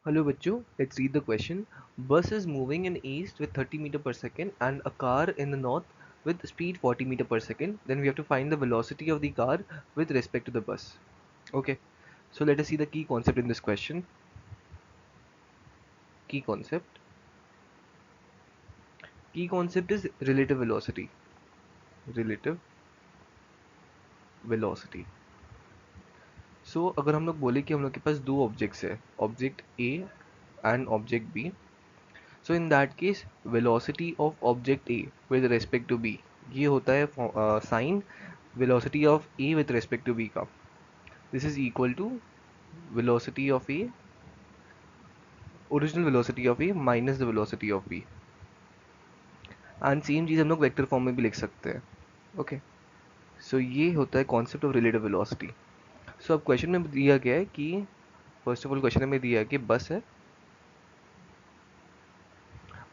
Hello bachcho, let's read the question. Bus is moving in east with 30 meter per second and a car in the north with speed 40 meter per second. Then we have to find the velocity of the car with respect to the bus. Okay, so let us see the key concept in this question. Key concept. Key concept is relative velocity. Relative velocity. So अगर हम लोग बोले कि हम लोग के पास दो objects है, object A and object B. So in that case, velocity of object A with respect to B, ये होता है sin velocity of A with respect to B का. This is equal to velocity of A, original velocity of A minus the velocity of B. And same चीज़ हम लोग vector form में भी लिख सकते हैं. ओके, सो ये होता है कॉन्सेप्ट ऑफ रिलेटिव वेलोसिटी. सो अब क्वेश्चन में दिया गया है कि फर्स्ट ऑफ ऑल क्वेश्चन में दिया है कि बस है,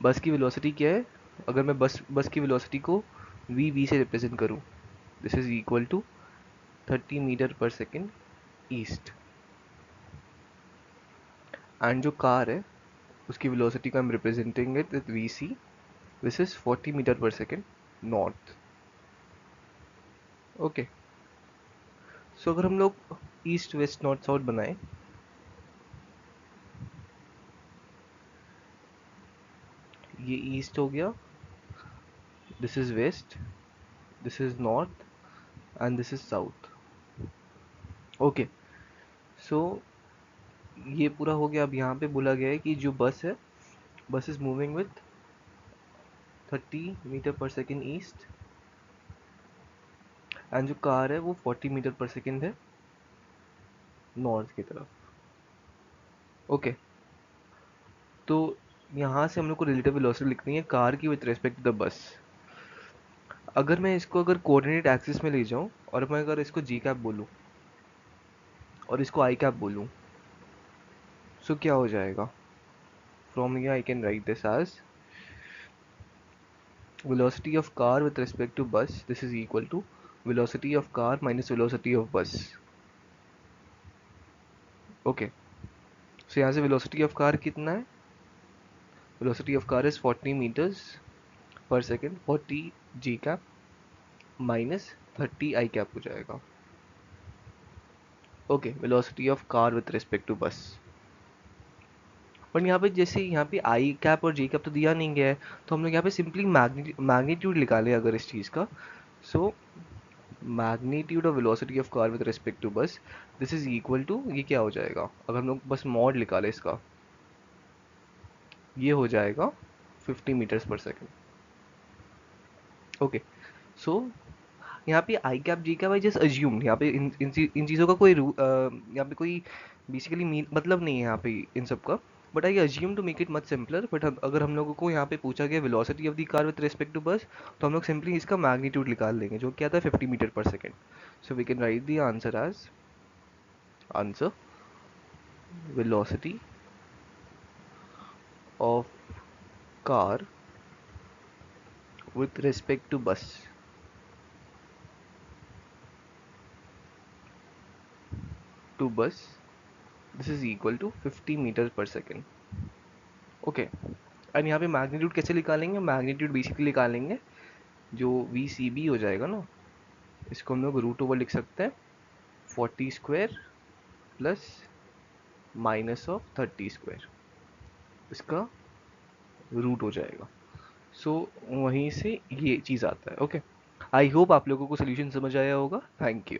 बस की वेलोसिटी क्या है. अगर मैं बस की वेलोसिटी को वी से रिप्रेजेंट करूँ, this is equal to 30 metre per second east. And जो कार है उसकी वेलोसिटी को हम representing it with V C, this is 40 metre per second north. Okay, so अगर हम लोग ईस्ट वेस्ट नॉर्थ साउथ बनाए, ये ईस्ट हो गया, this is west, this is north and this is south. Okay, so ये पूरा हो गया. अब यहाँ पे बोला गया है कि जो बस है, बस is moving with 30 metre per second east and जो कार है वो 40 मीटर पर सेकेंड है नॉर्थ की तरफ. ओके, तो यहाँ से हम लोग को रिलेटिव वेलोसिटी लिखनी है कार की with respect to the bus. अगर मैं इसको अगर कोऑर्डिनेट एक्सिस में ले जाऊँ और मैं अगर इसको जी कैप बोलूँ और इसको आई कैप बोलूँ, सो क्या हो जाएगा. From here I can write this as velocity of car with respect to bus, this is equal to velocity of car minus velocity of bus. Okay, so यहाँ से velocity of car कितना है, velocity of car is 40 meters per second, 40 g cap minus 30 i cap हो जाएगा. Okay, velocity of car with respect to bus. पर यहाँ पे जैसे यहाँ पे आई कैप और जे कैप तो दिया नहीं गया है, तो हम लोग यहाँ पे सिंपली मैग्नीट्यूड निकालें अगर इस चीज़ का. So magnitude of velocity of car with respect to bus, this is equal to, ये क्या हो जाएगा अगर हम लोग बस मॉड निकाले इसका, ये हो जाएगा 50 मीटर्स पर सेकेंड. ओके, सो यहाँ पे I cap G cap I just assume, यहाँ पे इन चीज़ों का कोई यहाँ पे कोई बेसिकली मतलब नहीं है यहाँ पे इन सब का. But I assume to make it much simpler. But अगर हम लोगों को यहाँ पे पूछा गया velocity of the car with respect to bus, तो हम लोग सिंपली इसका मैग्नीट्यूड निकाल लेंगे जो क्या था 50 metre per second. So we can write the answer as answer velocity of car with respect to bus this is equal to 50 meters per second. Okay, and यहाँ पे मैग्नीट्यूड कैसे निकालेंगे, मैग्नीट्यूड बेसिकली निकालेंगे जो वी सी बी हो जाएगा ना, इसको हम लोग रूट ओवर लिख सकते हैं 40 square plus minus of 30 square, इसका रूट हो जाएगा. सो वहीं से ये चीज़ आता है. ओके, आई होप आप लोगों को सोल्यूशन समझ आया होगा. Thank you.